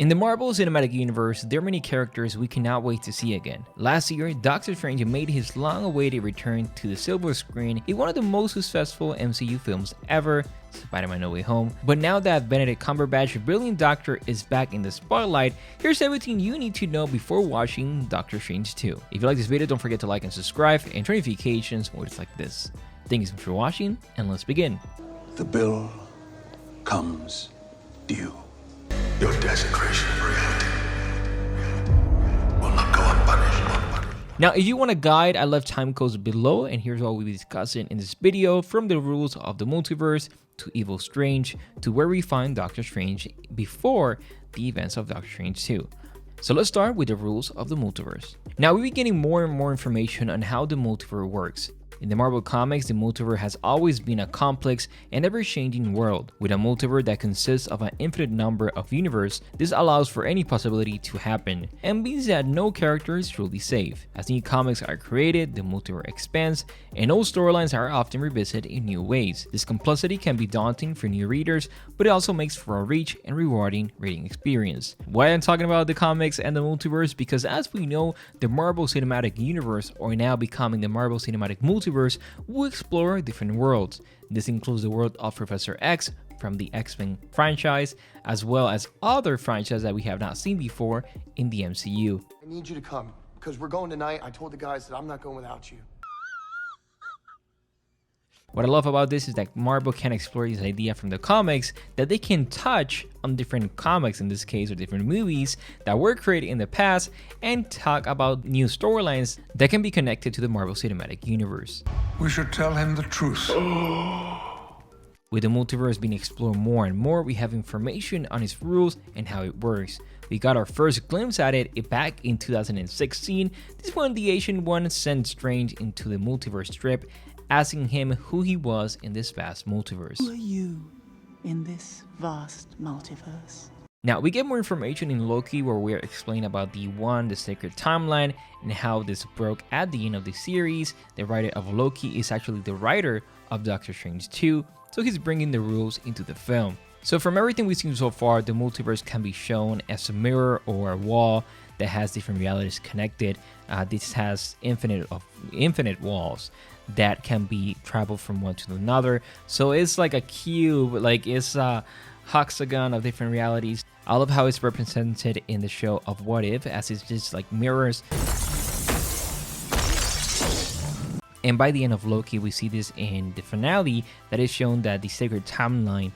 In the Marvel Cinematic Universe, there are many characters we cannot wait to see again. Last year, Doctor Strange made his long-awaited return to the silver screen in one of the most successful MCU films ever, Spider-Man No Way Home. But now that Benedict Cumberbatch's brilliant Doctor is back in the spotlight, here's everything you need to know before watching Doctor Strange 2. If you like this video, don't forget to like and subscribe and turn notifications when it's like this. Thank you so much for watching, and let's begin. The bill comes due. Your desecration of reality will not go unpunished. Now, if you want a guide, I left time codes below, and here's what we'll be discussing in this video, from the rules of the multiverse to Evil Strange to where we find Doctor Strange before the events of Doctor Strange 2. So let's start with the rules of the multiverse. Now, we'll be getting more and more information on how the multiverse works. In the Marvel Comics, the multiverse has always been a complex and ever-changing world. With a multiverse that consists of an infinite number of universes, this allows for any possibility to happen, and means that no character is truly safe. As new comics are created, the multiverse expands, and old storylines are often revisited in new ways. This complexity can be daunting for new readers, but it also makes for a rich and rewarding reading experience. Why I'm talking about the comics and the multiverse? Because as we know, the Marvel Cinematic Universe, or now becoming the Marvel Cinematic Multiverse, will explore different worlds. This includes the world of Professor X from the X-Men franchise, as well as other franchises that we have not seen before in the MCU. I need you to come, because we're going tonight. I told the guys that I'm not going without you. What I love about this is that Marvel can explore this idea from the comics, that they can touch on different comics, in this case, or different movies that were created in the past, and talk about new storylines that can be connected to the Marvel Cinematic Universe. We should tell him the truth. With the multiverse being explored more and more, we have information on its rules and how it works. We got our first glimpse at it back in 2016. This when the Asian One sent Strange into the multiverse strip, asking him who he was in this vast multiverse. Who are you in this vast multiverse? Now, we get more information in Loki, where we're explaining about the sacred timeline, and how this broke at the end of the series. The writer of Loki is actually the writer of Doctor Strange 2, so he's bringing the rules into the film. So from everything we've seen so far, the multiverse can be shown as a mirror or a wall that has different realities connected. This has infinite walls that can be traveled from one to another. So it's like a cube, like it's a hexagon of different realities. I love how it's represented in the show of What If, as it's just like mirrors. And by the end of Loki, we see this in the finale, that is shown that the sacred timeline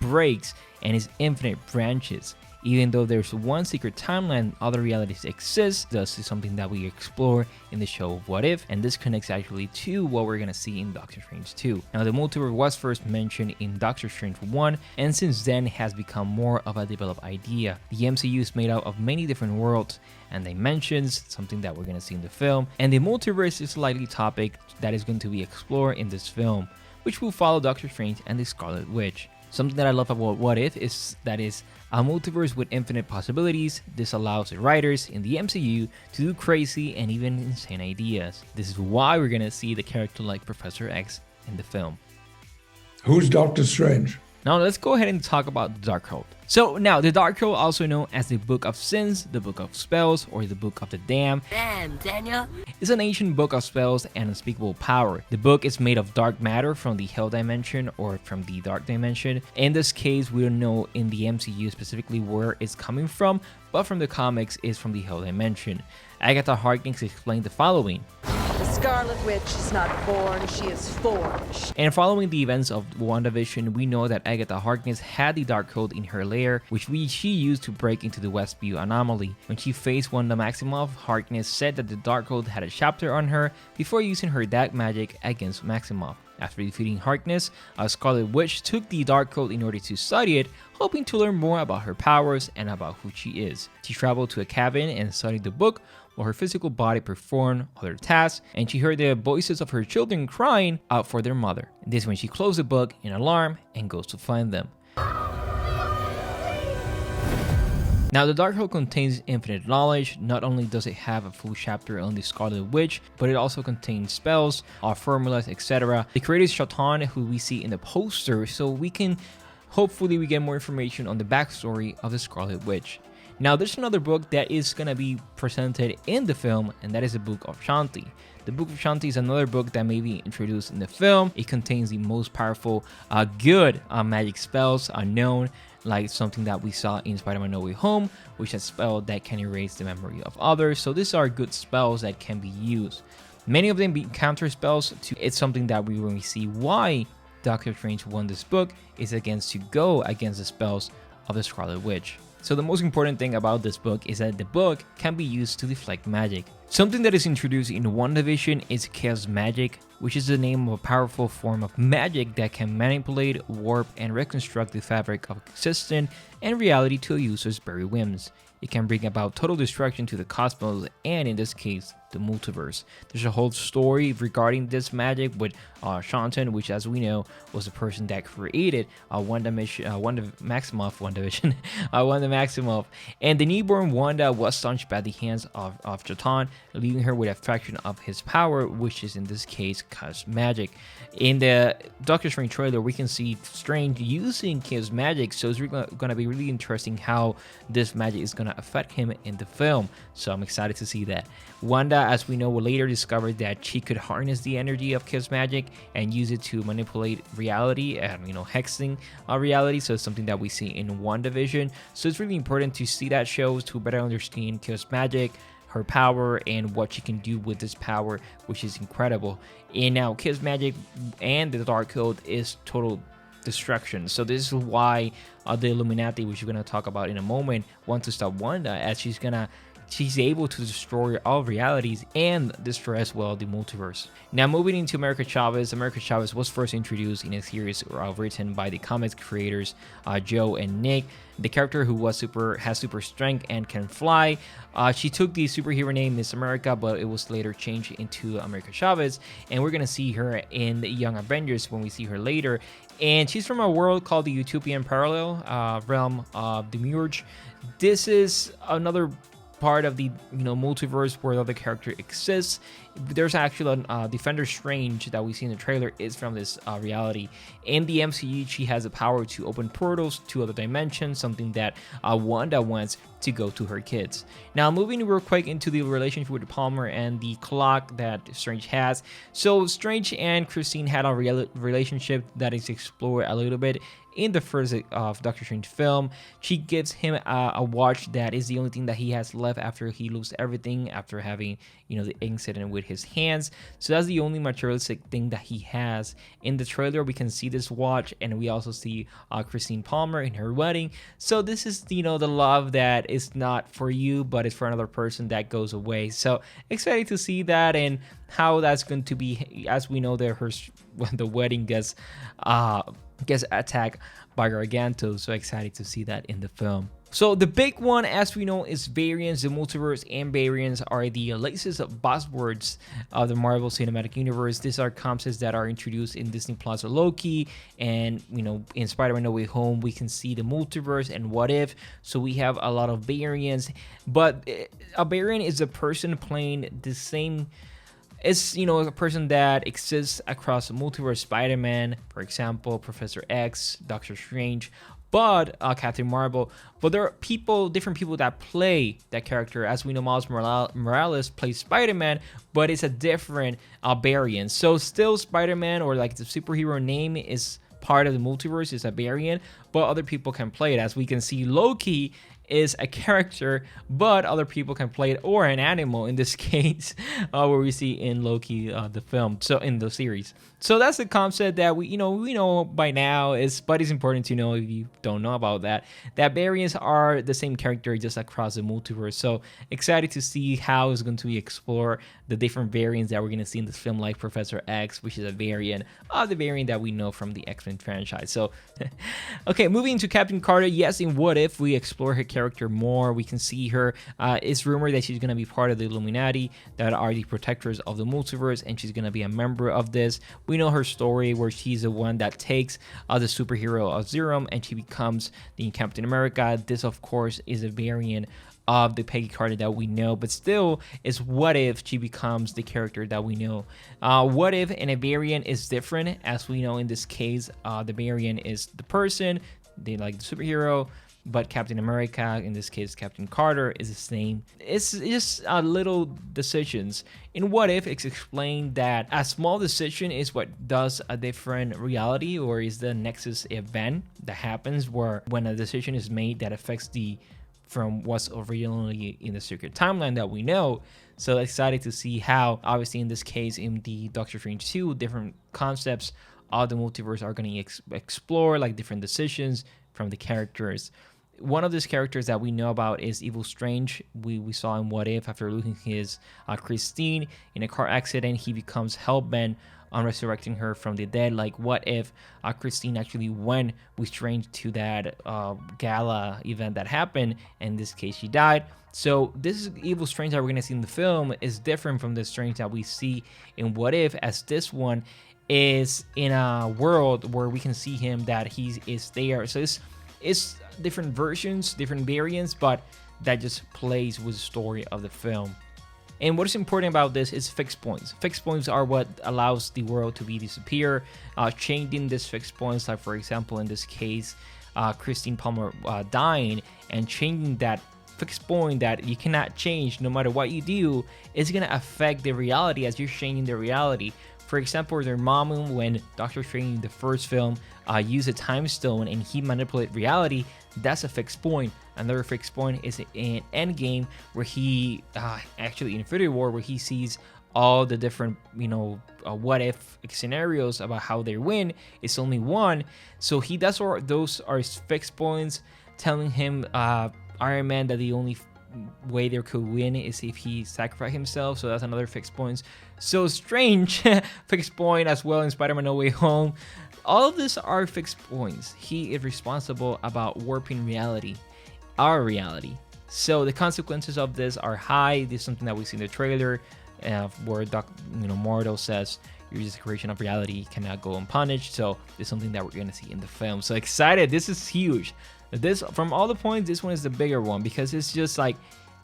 breaks and is infinite branches. Even though there's one secret timeline, other realities exist. This is something that we explore in the show of What If, and this connects actually to what we're gonna see in Doctor Strange 2. Now, the multiverse was first mentioned in Doctor Strange 1, and since then has become more of a developed idea. The MCU is made out of many different worlds and dimensions, something that we're gonna see in the film, and the multiverse is a likely topic that is going to be explored in this film, which will follow Doctor Strange and the Scarlet Witch. Something that I love about What If is that it's a multiverse with infinite possibilities. This allows the writers in the MCU to do crazy and even insane ideas. This is why we're gonna see the character like Professor X in the film. Who's Doctor Strange? Now let's go ahead and talk about the Darkhold. So now, the Darkhold, also known as the Book of Sins, the Book of Spells, or the Book of the Damned. Damn, Daniel. Is an ancient book of spells and unspeakable power. The book is made of dark matter from the Hell Dimension or from the Dark Dimension. In this case, we don't know in the MCU specifically where it's coming from, but from the comics, it's from the Hell Dimension. Agatha Harkness explained the following. The Scarlet Witch is not born, she is forged. And following the events of WandaVision, we know that Agatha Harkness had the Darkhold in her lair, which she used to break into the Westview anomaly. When she faced Wanda Maximoff, Harkness said that the Darkhold had a chapter on her before using her dark magic against Maximoff. After defeating Harkness, a Scarlet Witch took the Darkhold in order to study it, hoping to learn more about her powers and about who she is. She traveled to a cabin and studied the book, while her physical body performed other tasks, and she heard the voices of her children crying out for their mother. This is when she closed the book in alarm and goes to find them. Now, the Darkhold contains infinite knowledge. Not only does it have a full chapter on the Scarlet Witch, but it also contains spells, formulas, etc. The creator is Shatan, who we see in the poster, so we can hopefully get more information on the backstory of the Scarlet Witch. Now, there's another book that is going to be presented in the film, and that is the Book of Shanti. The Book of Shanti is another book that may be introduced in the film. It contains the most powerful, good magic spells known, like something that we saw in Spider-Man No Way Home, which is a spell that can erase the memory of others. So these are good spells that can be used. Many of them be counter spells. It's something that we when we see why Doctor Strange won this book is to go against the spells of the Scarlet Witch. So the most important thing about this book is that the book can be used to deflect magic. Something that is introduced in WandaVision is Chaos Magic, which is the name of a powerful form of magic that can manipulate, warp, and reconstruct the fabric of existence and reality to a user's very whims. It can bring about total destruction to the cosmos and, in this case, the multiverse. There's a whole story regarding this magic with Shantan, which, as we know, was the person that created Wanda Maximoff. And the newborn Wanda was launched by the hands of Chatan, leaving her with a fraction of his power, which is in this case Chaos Magic. In the Doctor Strange trailer, we can see Strange using Chaos Magic, so it's going to be really interesting how this magic is going to affect him in the film. So I'm excited to see that. Wanda, as we know, will later discover that she could harness the energy of Chaos Magic and use it to manipulate reality and, hexing reality. So it's something that we see in WandaVision. So it's really important to see that show to better understand Chaos Magic, her power, and what she can do with this power, which is incredible. And now Chaos Magic and the Dark Code is total destruction. So this is why the Illuminati, which we're going to talk about in a moment, want to stop Wanda, as she's able to destroy all realities and destroy as well the multiverse. Now, moving into America Chavez. America Chavez was first introduced in a series written by the comics creators Joe and Nick. The character who has super strength and can fly. She took the superhero name Miss America, but it was later changed into America Chavez, and we're gonna see her in the Young Avengers when we see her later. And she's from a world called the Utopian Parallel realm of Demiurge. This is another part of the multiverse where the other character exists. There's actually a Defender Strange that we see in the trailer is from this reality. In the MCU, she has the power to open portals to other dimensions, something that Wanda wants to go to her kids. Now, moving real quick into the relationship with Palmer and the clock that Strange has. So Strange and Christine had a relationship that is explored a little bit in the first of Doctor Strange film. She gives him a watch that is the only thing that he has left after he loses everything, after having the incident with his hands. So that's the only materialistic thing that he has. In the trailer, we can see this watch, and we also see Christine Palmer in her wedding. So this is the love that is not for you, but it's for another person that goes away. So excited to see that and how that's going to be, as we know that when the wedding gets attacked by Garganto. So excited to see that in the film. So the big one, as we know, is variants. The multiverse and variants are the latest buzzwords of the Marvel Cinematic Universe. These are concepts that are introduced in Disney Plus or Loki, and in Spider-Man No Way Home, we can see the multiverse and what if. So we have a lot of variants, but a variant is a person playing the same. It's a person that exists across the multiverse. Spider-Man, for example, Professor X, Doctor Strange, but Captain Marvel. But there are different people that play that character. As we know, Miles Morales plays Spider-Man, but it's a different variant. So still Spider-Man, or like the superhero name, is part of the multiverse, is a variant, but other people can play it. As we can see, Loki is a character, but other people can play it, or an animal in this case, where we see in Loki, the film, so in the series. So that's the concept that we know by now, but it's important to know if you don't know about that variants are the same character just across the multiverse. So excited to see how it's going to be explore the different variants that we're going to see in this film, like Professor X, which is a variant of the variant that we know from the X-Men franchise. So okay, moving to Captain Carter. Yes, in What If, we explore her character more. We can see her. It's rumored that she's going to be part of the Illuminati, that are the protectors of the multiverse, and she's going to be a member of this. We know her story, where she's the one that takes the superhero of Zerum, and she becomes the Captain America. This, of course, is a variant of the Peggy Carter that we know, but still is what if she becomes the character that we know. What if in a variant is different, as we know in this case, the variant is the person, they like the superhero, but Captain America, in this case Captain Carter, is the same. It's just little decisions. In What If, it's explained that a small decision is what does a different reality, or is the nexus event that happens where when a decision is made that affects from what's originally in the secret timeline that we know. So excited to see how, obviously in this case, in the Doctor Strange 2, different concepts of the multiverse are going to explore, like different decisions from the characters. One of these characters that we know about is Evil Strange. We saw in What If, after losing his Christine in a car accident, he becomes hellbent on resurrecting her from the dead. Like, what if Christine actually went with Strange to that gala event that happened, and in this case she died. So this is Evil Strange that we're going to see in the film is different from the Strange that we see in What If, as this one is in a world where we can see him that he is there. So it's different versions, different variants, but that just plays with the story of the film. And what is important about this is fixed points. Fixed points are what allows the world to be disappear. Changing these fixed points, like for example in this case, Christine Palmer dying, and changing that fixed point that you cannot change no matter what you do, is going to affect the reality as you're changing the reality. For example, their mom, when Doctor Strange in the first film used a time stone and he manipulated reality, that's a fixed point. Another fixed point is in Endgame, where he actually in Infinity War, where he sees all the different what if scenarios about how they win. It's only one, so those are his fixed points, telling him Iron Man that the only way they could win is if he sacrificed himself. So that's another fixed point. So Strange fixed point as well in Spider-Man No Way Home. All of these are fixed points. He is responsible about warping reality, our reality. So the consequences of this are high. This is something that we see in the trailer, where Mordo says your desecration of reality cannot go unpunished. So it's something that we're going to see in the film. So excited. This is huge. This, from all the points, this one is the bigger one, because it's just like,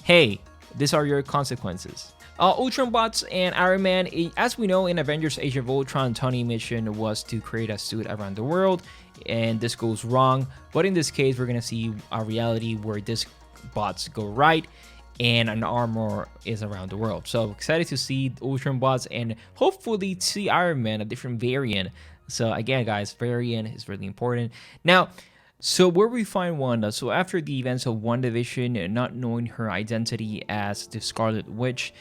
hey, these are your consequences. Ultron bots and Iron Man. As we know, in Avengers Age of Ultron, Tony's mission was to create a suit around the world, and this goes wrong. But in this case, we're gonna see a reality where these bots go right, and an armor is around the world. So excited to see Ultron bots, and hopefully see Iron Man, a different variant. So again, guys, variant is really important. Now, so where we find Wanda. So after the events of WandaVision, not knowing her identity as the Scarlet Witch,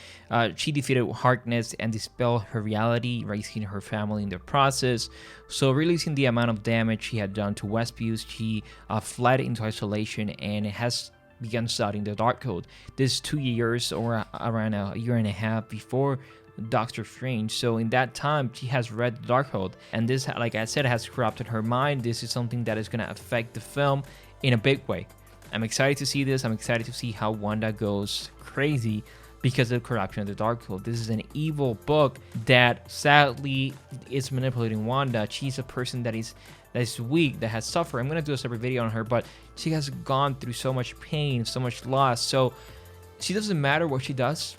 she defeated Harkness and dispelled her reality, raising her family in the process. So realizing the amount of damage she had done to Westview, she fled into isolation and has begun studying the Darkhold. This is 2 years, or around a year and a half before Doctor Strange. So in that time, she has read the Darkhold, and this, like I said, has corrupted her mind. This is something that is going to affect the film in a big way. I'm excited to see this. I'm excited to see how Wanda goes crazy because of the corruption of the Darkhold. This is an evil book that sadly is manipulating Wanda. She's a person that is weak, that has suffered. I'm going to do a separate video on her, but she has gone through so much pain, so much loss. So she doesn't matter what she does,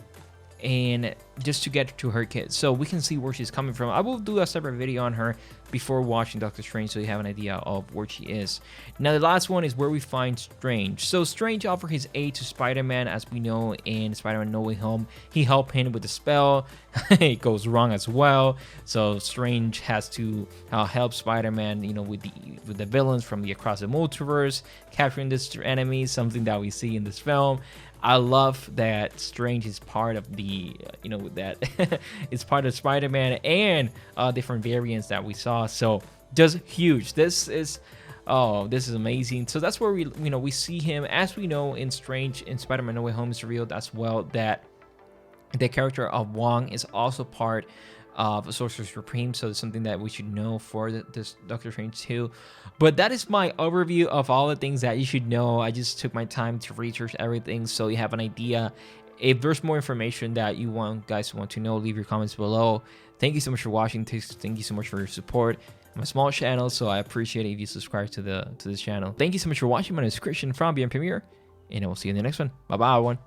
and just to get to her kids, so we can see where she's coming from. I will do a separate video on her before watching Doctor Strange, so you have an idea of where she is. Now the last one is where we find Strange. So Strange offered his aid to Spider-Man. As we know, in Spider-Man No Way Home, he helped him with the spell. It goes wrong as well, so Strange has to help Spider-Man, with the villains from the across the multiverse, capturing this enemy, something that we see in this film. I love that Strange is part of the, that it's part of Spider-Man and different variants that we saw. So just huge. This is amazing. So that's where we see him. As we know, in Strange, in Spider-Man No Way Home, is revealed as well that the character of Wong is also part of Sorcerer Supreme, so it's something that we should know for this Doctor Strange 2. But that is my overview of all the things that you should know. I just took my time to research everything, so you have an idea. If there's more information that you guys want to know, leave your comments below. Thank you so much for watching. Thank you so much for your support. I'm a small channel, so I appreciate it if you subscribe to this channel. Thank you so much for watching. My name is Christian from BM Premiere, and I will see you in the next one. Bye bye, everyone.